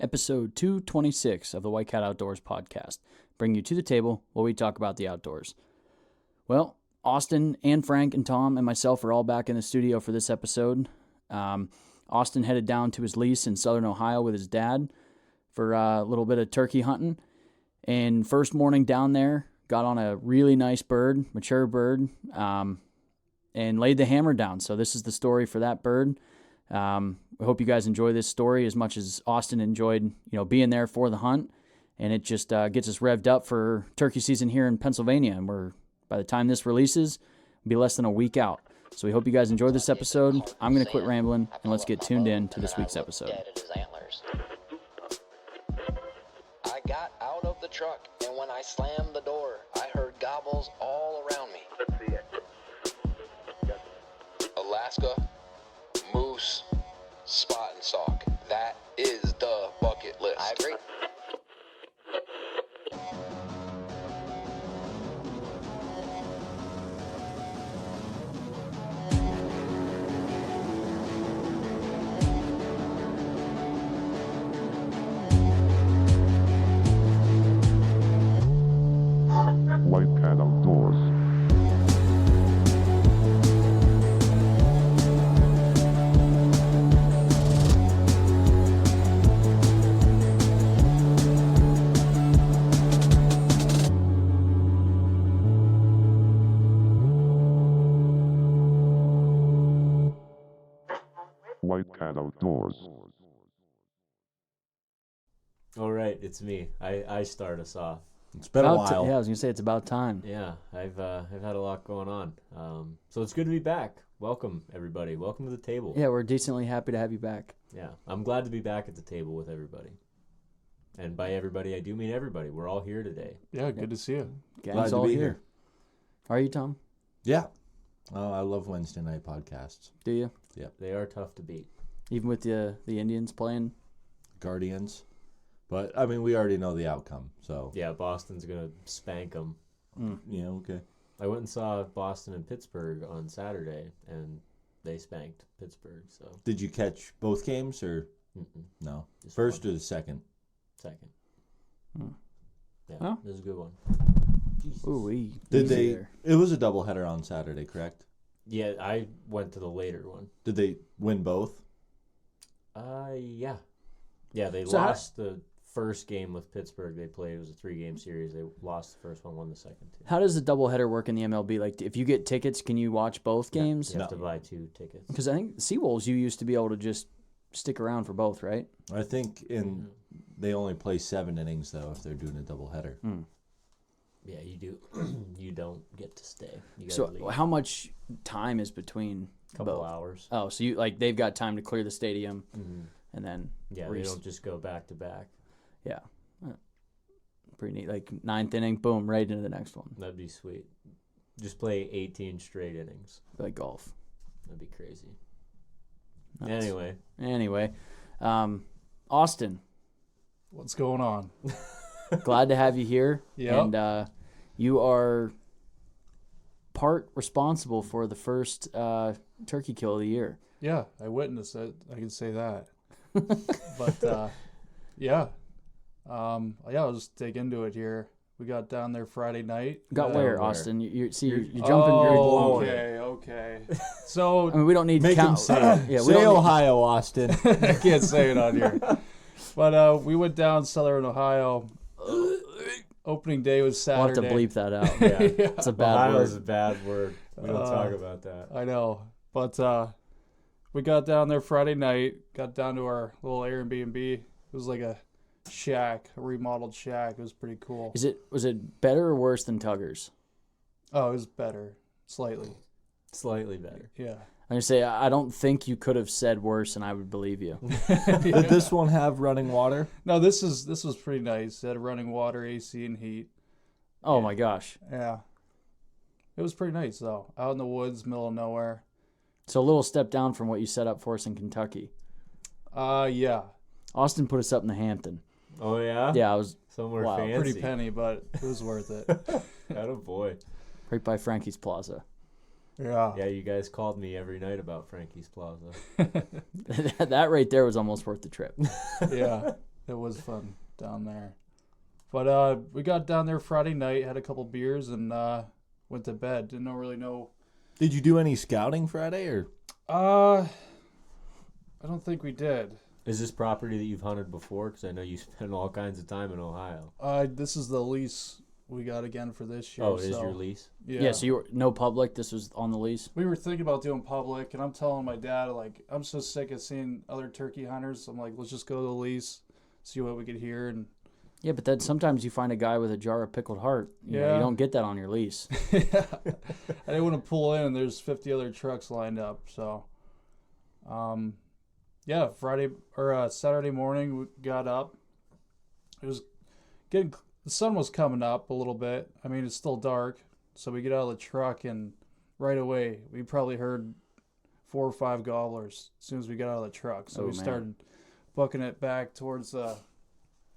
episode 226 of the White Cat Outdoors podcast, bring you to the table while we talk about the outdoors. Well, Austin and Frank and Tom and myself are all back in the studio for this episode. Austin headed down to his lease in southern Ohio with his dad for a little bit of turkey hunting. And first morning down there, got on a really nice bird, mature bird, and laid the hammer down. So this is the story for that bird. I hope you guys enjoy this story as much as Austin enjoyed, being there for the hunt. And it just gets us revved up for turkey season here in Pennsylvania. And by the time this releases, it'll be less than a week out. So we hope you guys enjoy this episode. I'm going to quit rambling, and let's get tuned in to this week's episode. I got out of the truck, and when I slammed the door, I heard gobbles all around me. Let's see it. Alaska, moose, spot and sock. That is the bucket list. I agree. White Cat Outdoors. White Cat Outdoors. All right, it's me. I start us off. It's been a while. I was going to say it's about time. Yeah, I've had a lot going on. So it's good to be back. Welcome, everybody. Welcome to the table. Yeah, we're decently happy to have you back. Yeah, I'm glad to be back at the table with everybody. And by everybody, I do mean everybody. We're all here today. Yeah, good to see you. Gang's Glad to all be here. here. Are you, Tom? Yeah. Oh, I love Wednesday night podcasts. Do you? They are tough to beat. Even with the Indians playing? Guardians. But, I mean, we already know the outcome, so. Yeah, Boston's going to spank them. Yeah, okay. I went and saw Boston and Pittsburgh on Saturday, and they spanked Pittsburgh. So Did you catch both games, or no? Just First one. or the second? Second. Hmm. Yeah, Oh. this is a good one. Jesus. Ooh, Did they? It was a doubleheader on Saturday, correct? Yeah, I went to the later one. Did they win both? Yeah. Yeah, they So lost the first game with Pittsburgh they played. It was a 3-game series. They lost the first one, won the second two. How does the doubleheader work in the MLB? Like, if you get tickets, can you watch both games? You have to buy 2 tickets. Because I think Seawolves, you used to be able to just stick around for both, right? I think they only play 7 innings, though, if they're doing a doubleheader. Yeah, you do. You don't get to stay. You gotta So leave. how much time is between Couple both? hours. Oh, so they've got time to clear the stadium, and then Yeah, they don't just go back to back. Yeah, pretty neat. Like 9th inning, boom, right into the next one. That'd be sweet. Just play 18 straight innings. Like golf. That'd be crazy. Nuts. Anyway, Austin, What's going on? glad to have you here. Yep. And you are part responsible for the first turkey kill of the year. Yeah, I witnessed it. I can say that. But yeah, I'll just dig into it here. We got down there Friday night. Got where? where, Austin? You're jumping. Oh, You're okay. So I mean, we don't need Make count. him say it. Yeah, we Say don't need- Ohio, Austin. I can't say it on here. But we went down Southern Ohio. Opening day was We'll have Saturday. to bleep that out. yeah. It's a bad Ohio word. is a bad word. We don't talk about that. I know. But we got down there Friday night, got down to our little Airbnb. It was like a shack, a remodeled shack. It was pretty cool. Was it better or worse than Tuggers? Oh, it was better. Slightly. Slightly better. Yeah. I'm gonna say I don't think you could have said worse, and I would believe you. Did this one have running water? No, this was pretty nice. It had running water, AC, and heat. Oh my gosh! Yeah. It was pretty nice, though. Out in the woods, middle of nowhere. So a little step down from what you set up for us in Kentucky. Yeah. Austin put us up in the Hampton. Oh, yeah? Yeah, I was Somewhere Wow, fancy. Pretty penny, but it was worth it. Attaboy. right by Frankie's Plaza. Yeah. Yeah, you guys called me every night about Frankie's Plaza. That right there was almost worth the trip. Yeah. It was fun down there. But we got down there Friday night, had a couple beers, and went to bed. Didn't really know. Did you do any scouting Friday, or I don't think we did. Is this property that you've hunted before? Because I know you spend all kinds of time in Ohio. This is the lease we got again for this year. Oh, it is so, your lease? Yeah. So you were no public. This was on the lease. We were thinking about doing public, and I'm telling my dad, like, I'm so sick of seeing other turkey hunters. I'm like, let's just go to the lease, see what we could hear. And Yeah, but then sometimes you find a guy with a jar of pickled heart. You know, Yeah. you don't get that on your lease. I didn't want to pull in, and there's 50 other trucks lined up. So, yeah, Saturday morning we got up. It was the sun was coming up a little bit. I mean, it's still dark, so we get out of the truck, and right away we probably heard 4 or 5 gobblers as soon as we got out of the truck. So Oh, we man. started booking it back towards the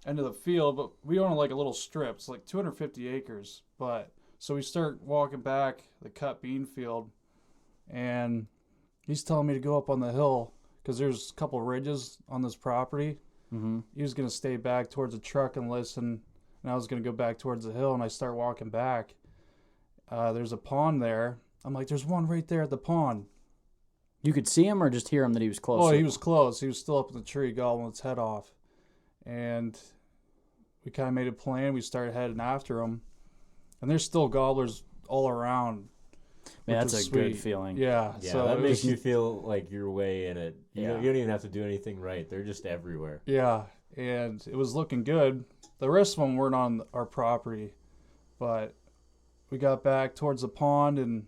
end of the field, but we own like a little strip. It's like 250 acres, but so we start walking back the cut bean field, and he's telling me to go up on the hill because there's a couple ridges on this property. Mm-hmm. He was going to stay back towards the truck and listen, and I was going to go back towards the hill, and I start walking back. There's a pond there. I'm like, there's one right there at the pond. You could see him or just hear him that he was close. Oh, he was close. He was still up in the tree gobbling its head off. And we kind of made a plan. We started heading after him. And there's still gobblers all around. Man, which that's is a good sweet. feeling. Yeah. Yeah, so that it makes was- you feel like you're way in it. You Yeah. don't even have to do anything right. They're just everywhere. Yeah. And it was looking good. The rest of them weren't on our property. But we got back towards the pond, and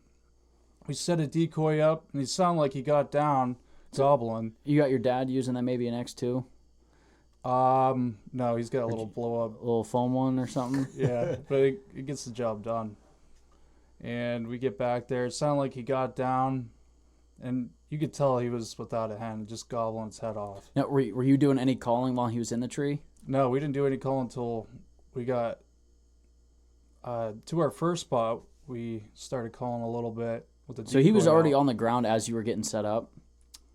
we set a decoy up, and he sounded like he got down gobbling. You got your dad using that maybe an X2? No, he's got a little blow up. A little foam one or something? Yeah, but it gets the job done. And we get back there. It sounded like he got down, and you could tell he was without a hand, just gobbling his head off. Now, were you doing any calling while he was in the tree? No, we didn't do any call until we got to our first spot. We started calling a little bit with the. So he was decoy already out. on the ground as you were getting set up?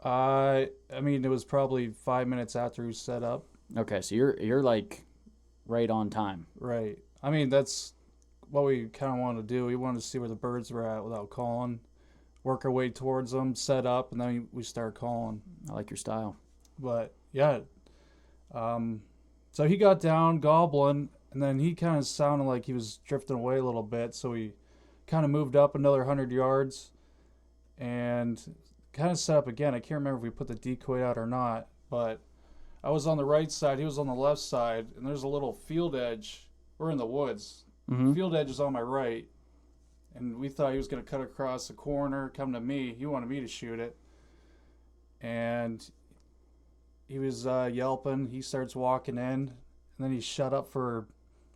I mean, it was probably 5 minutes after he was set up. Okay, so you're like right on time. Right. I mean, that's what we kind of wanted to do. We wanted to see where the birds were at without calling, work our way towards them, set up, and then we start calling. I like your style. But yeah, so he got down gobbling, and then he kind of sounded like he was drifting away a little bit. So we kind of moved up another 100 yards and kind of set up again. I can't remember if we put the decoy out or not, but I was on the right side, he was on the left side, and there's a little field edge. We're in the woods. Mm-hmm. Field edge is on my right, and we thought he was going to cut across the corner, come to me. He wanted me to shoot it, and he was yelping. He starts walking in, and then he shut up for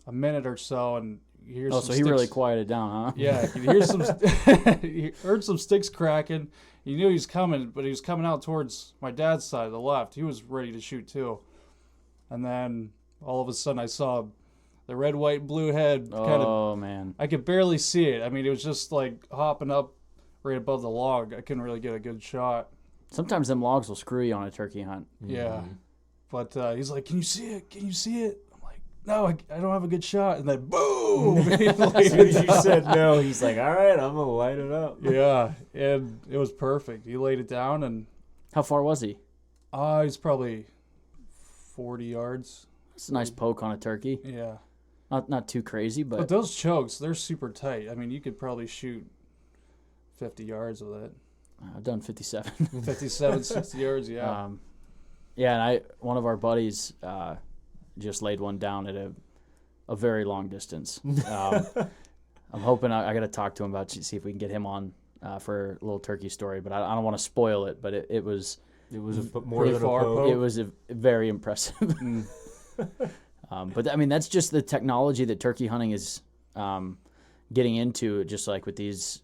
a minute or so, and you hear Oh, some so he sticks. really quieted down, huh? Yeah, you hear some. He heard some sticks cracking. He knew he was coming, but he was coming out towards my dad's side, the left. He was ready to shoot too, and then all of a sudden I saw the red, white, blue head kind of. Oh, man. I could barely see it. I mean, it was just like hopping up right above the log. I couldn't really get a good shot. Sometimes them logs will screw you on a turkey hunt. Yeah. But he's like, "Can you see it? Can you see it?" I'm like, "No, I don't have a good shot." And then boom! He As laid soon it as you down. said no, he's like, all right, I'm going to light it up. Yeah, and it was perfect. He laid it down, and How far was he? he's probably 40 yards. It's a nice poke on a turkey. Yeah. Not too crazy, But but those chokes, they're super tight. I mean, you could probably shoot 50 yards with it. I've done 57. 57, 60 yards, yeah. Yeah, and one of our buddies just laid one down at a very long distance. I'm hoping I got to talk to him about see if we can get him on for a little turkey story, but I don't want to spoil it. But it was More Pretty than far, a poke. Poke. it was very impressive. But I mean, that's just the technology that turkey hunting is getting into. Just like with these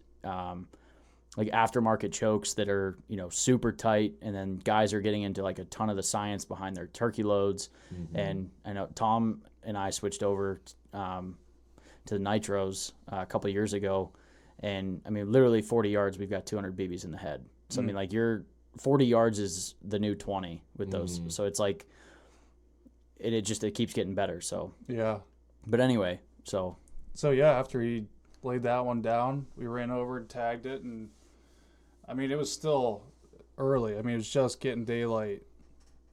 like aftermarket chokes that are super tight, and then guys are getting into like a ton of the science behind their turkey loads. And I know Tom and I switched over to the nitros a couple of years ago, and I mean literally 40 yards we've got 200 BBs in the head. So I mean like your 40 yards is the new 20 with those. So it's like it keeps getting better. So, Yeah. but anyway, so So yeah, after he laid that one down, we ran over and tagged it, and I mean it was still early. I mean it was just getting daylight.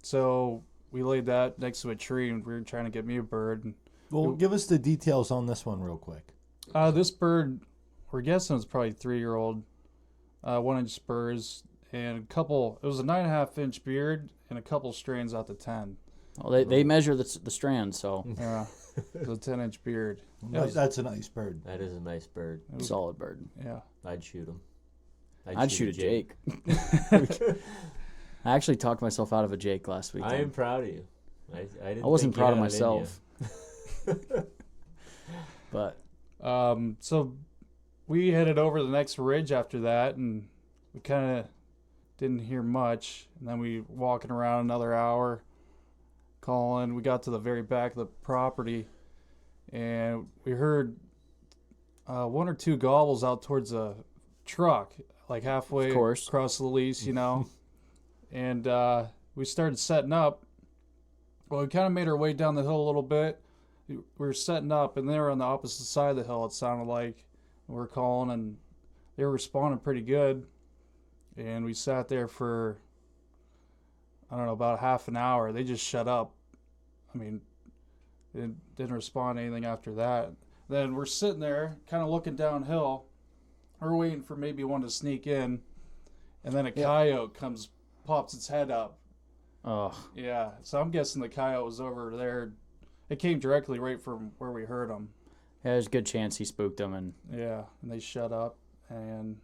So we laid that next to a tree, and we were trying to get me a bird. And, Well, give us the details on this one real quick. this bird, we're guessing it's probably 3-year-old, 1-inch spurs, and a couple. It was a 9.5-inch beard and a couple strands out to 10. well, they measure the strands, so Yeah, it was a 10-inch beard. That's a nice bird. That is a nice bird. solid bird. Yeah. I'd shoot him. I'd shoot a Jake. I actually talked myself out of a Jake last weekend. I am proud of you. I didn't I wasn't think you proud of had it in myself. But So we headed over to the next ridge after that, and we kind of didn't hear much. And then we walking around another hour, calling. We got to the very back of the property, and we heard 1 or 2 gobbles out towards the truck, like halfway Of course. across the lease, you know. And we started setting up. Well, we kind of made our way down the hill a little bit. We were setting up, and they were on the opposite side of the hill, it sounded like. We were calling, and they were responding pretty good. And we sat there for, I don't know, about half an hour. They just shut up. I mean, they didn't respond to anything after that. Then we're sitting there, kind of looking downhill. We're waiting for maybe one to sneak in. And then a coyote pops its head up. oh, Yeah, so I'm guessing the coyote was over there. It came directly right from where we heard him. yeah, there's a good chance he spooked them, and Yeah, and they shut up, and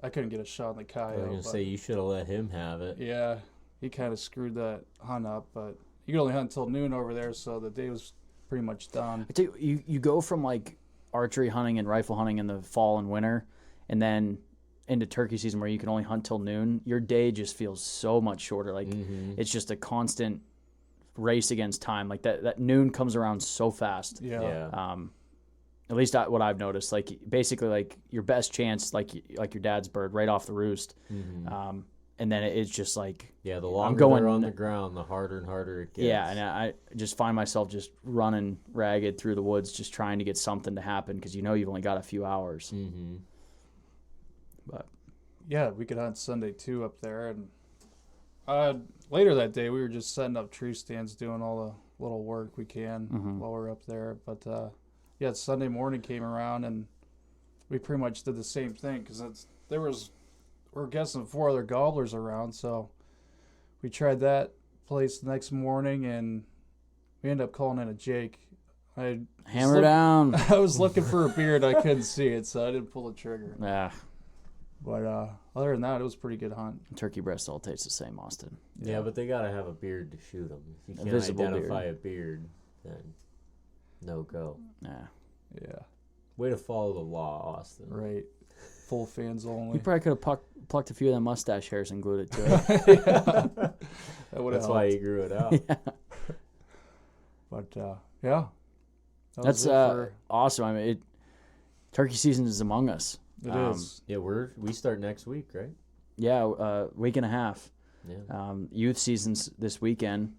I couldn't get a shot on the I was coyote. gonna but say you should have let him have it. yeah, he kind of screwed that hunt up, but you could only hunt until noon over there, so the day was pretty much done. I tell you go from like archery hunting and rifle hunting in the fall and winter, and then into turkey season where you can only hunt till noon. Your day just feels so much shorter. Like it's just a constant race against time. Like that noon comes around so fast. Yeah. At least what I've noticed. Like basically, like your best chance, like your dad's bird, right off the roost. And then it's just like Yeah, the longer going- they're on the ground, the harder and harder it gets. yeah, and I just find myself just running ragged through the woods, just trying to get something to happen because you've only got a few hours. Mm-hmm. But Yeah, we could hunt Sunday too up there, and later that day we were just setting up tree stands, doing all the little work we can while we're up there. But yeah, Sunday morning came around, and we pretty much did the same thing because we're guessing 4 other gobblers around, so we tried that place the next morning, and we ended up calling in a Jake. hammer down. I was looking for a beard, I couldn't see it, so I didn't pull the trigger. Yeah, But other than that, it was a pretty good hunt. turkey breast all tastes the same, Austin. Yeah, but they gotta have a beard to shoot them. If you can't visible identify a beard, then no go. Yeah, Yeah, Way to follow the law, Austin. right. Full fans you only. probably could have plucked a few of them mustache hairs and glued it to it. That would have That's why helped. you grew it out. But yeah, that was That's it for- awesome. I mean, turkey season is among us. it is. Yeah, we start next week, right? Yeah, week and a half. Yeah. Youth season's this weekend.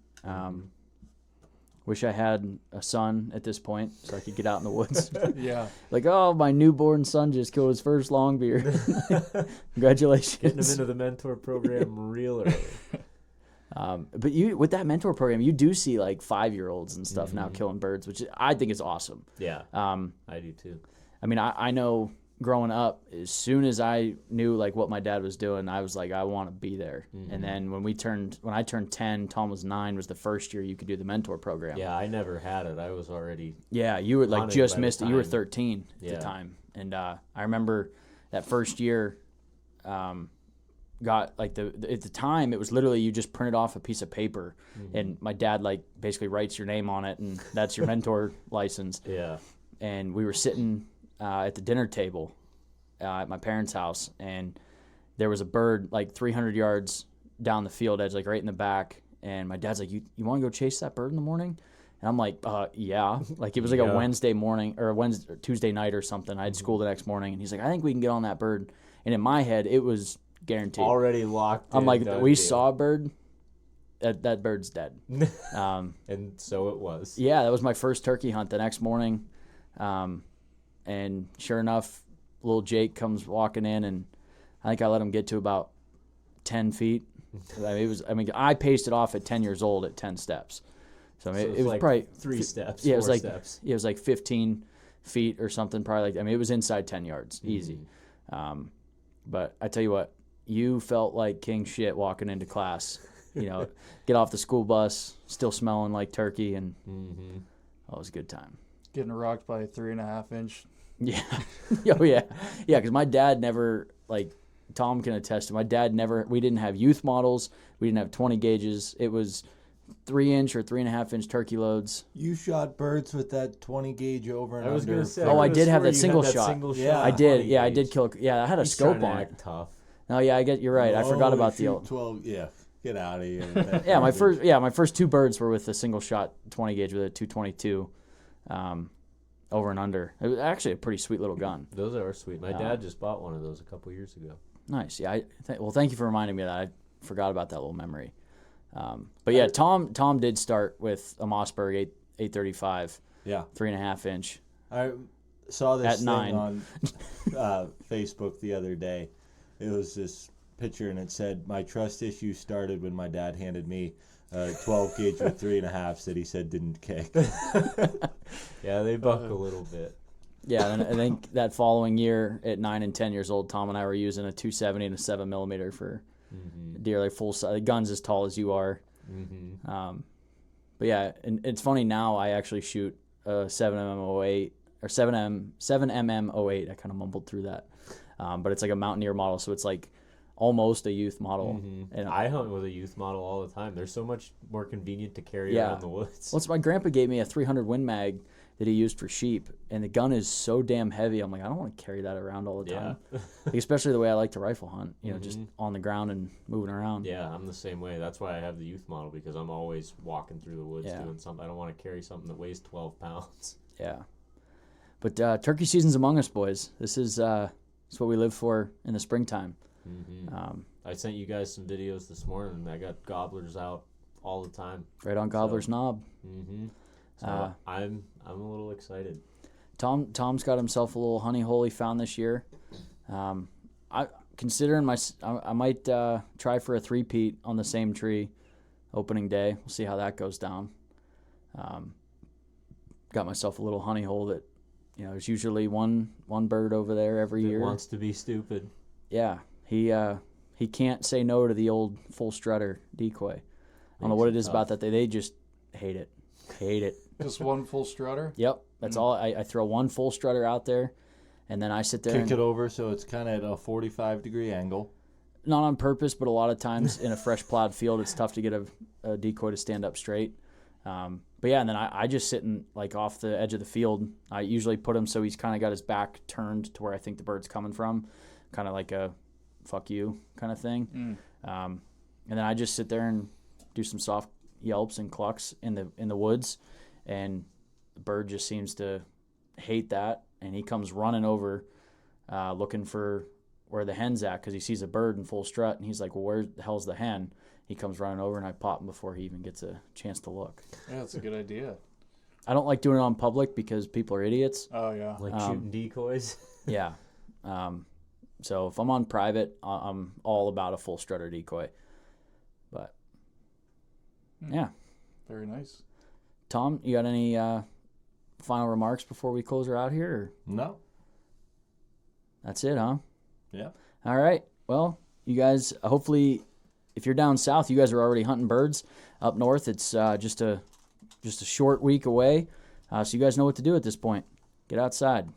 Wish I had a son at this point so I could get out in the woods. Yeah, Like, oh, my newborn son just killed his first long beard. Congratulations. Getting them into the mentor program real early. But with that mentor program, you do see like 5-year-olds and stuff now killing birds, which I think is awesome. Yeah, I do too. I mean, I know growing up, as soon as I knew like what my dad was doing, I was like, I want to be there. And then when I turned 10, Tom was 9, was the first year you could do the mentor program. Yeah, I never had it. I was already. Yeah, you were like On it just by the missed it. You were time. 13 at Yeah. the time. And I remember that first year, got like at the time it was literally you just printed off a piece of paper and my dad like basically writes your name on it and that's your mentor license. Yeah. And we were sitting at the dinner table at my parents' house, and there was a bird like 300 yards down the field edge, like right in the back. And my dad's like, "You want to go chase that bird in the morning?" And I'm like, "Yeah." Like it was like Yeah. a Wednesday morning or Wednesday or Tuesday night or something. I had school the next morning, and he's like, "I think we can get on that bird." And in my head, it was guaranteed. Already locked. I'm in, like, done we deal. saw a bird. that bird's dead. And so it was. Yeah, that was my first turkey hunt the next morning. And sure enough, little Jake comes walking in, and I think I let him get to about 10 feet. I paced it off at 10 years old at 10 steps. So, So it it's was like probably 3 steps, Yeah, it was 4 like steps. it was like 15 feet or something. Probably like, it was inside 10 yards, Mm-hmm. easy. But I tell you what, you felt like king shit walking into class. Get off the school bus, still smelling like turkey, and that was a good time. Getting rocked by a 3.5 inch. Yeah. Oh, yeah. Yeah, because my dad never, like, Tom can attest to, my dad never, we didn't have youth models. We didn't have 20 gauges. It was 3-inch or 3.5-inch turkey loads. You shot birds with that 20 gauge over and I was under. gonna say. Oh, I could've did have swore that you single had that shot. single Yeah. shot I did. 20 Yeah, I did gauge. kill. Yeah, I had a He's scope trying to on it. act tough. No, yeah, you're right. I forgot about the shoot old. 12. Yeah, get out of here. Yeah, my first 2 birds were with a single shot 20 gauge with a 222, over and under. It was actually a pretty sweet little gun. Those are sweet. My dad just bought one of those a couple years ago. Nice. Yeah. Thank you for reminding me of that. I forgot about that little memory. But yeah, Tom did start with a Mossberg 835, Yeah. 3.5 inch. I saw this At thing 9. on Facebook the other day. It was this picture, and it said, "My trust issue started when my dad handed me a 12 gauge with 3.5s that he said didn't kick." Yeah, they buck a little bit. Yeah, and I think that following year at 9 and 10 years old, Tom and I were using a 270 and a 7mm for deer, like full size guns as tall as you are. But yeah, and it's funny now. I actually shoot a 7mm08 or 7mm08. I kind of mumbled through that, but it's like a Mountaineer model, so it's like almost a youth model. And I hunt with a youth model all the time. They're so much more convenient to carry Yeah. around the woods. well, it's my grandpa gave me a 300 Win Mag that he used for sheep, and the gun is so damn heavy. I'm like, I don't want to carry that around all the Yeah. time, like, especially the way I like to rifle hunt. Just on the ground and moving around. Yeah, I'm the same way. That's why I have the youth model, because I'm always walking through the woods Yeah. doing something. I don't want to carry something that weighs 12 pounds. Yeah. But turkey season's among us, boys. This is what we live for in the springtime. I sent you guys some videos this morning. I got gobblers out all the time. Right on Gobbler's Knob. So I'm a little excited. Tom's got himself a little honey hole he found this year. I might try for a 3-peat on the same tree opening day. We'll see how that goes down. Got myself a little honey hole that, there's usually one bird over there every It year. wants to be stupid. Yeah, he can't say no to the old full strutter decoy. I don't know what it is about that. They just hate it. Hate it. Just one full strutter. Yep, that's all. I throw one full strutter out there, and then I sit there. Kick it over so it's kind of at a 45-degree angle. Not on purpose, but a lot of times in a fresh plowed field, it's tough to get a decoy to stand up straight. But yeah, and then I just sit like off the edge of the field. I usually put him so he's kind of got his back turned to where I think the bird's coming from, kind of like a fuck you kind of thing. And then I just sit there and do some soft yelps and clucks in the woods, and the bird just seems to hate that, and he comes running over looking for where the hen's at, because he sees a bird in full strut, and he's like, well, where the hell's the hen? He comes running over, and I pop him before he even gets a chance to look. Yeah, that's a good idea. I don't like doing it on public because people are idiots. Oh yeah. Like shooting decoys. Yeah. So if I'm on private, I'm all about a full strutter decoy. But yeah. Very nice. Tom, you got any final remarks before we close her out here? Or No. that's it, huh? Yeah. All right. Well, you guys, hopefully, if you're down south, you guys are already hunting birds. Up north, it's just a short week away. So you guys know what to do at this point. Get outside.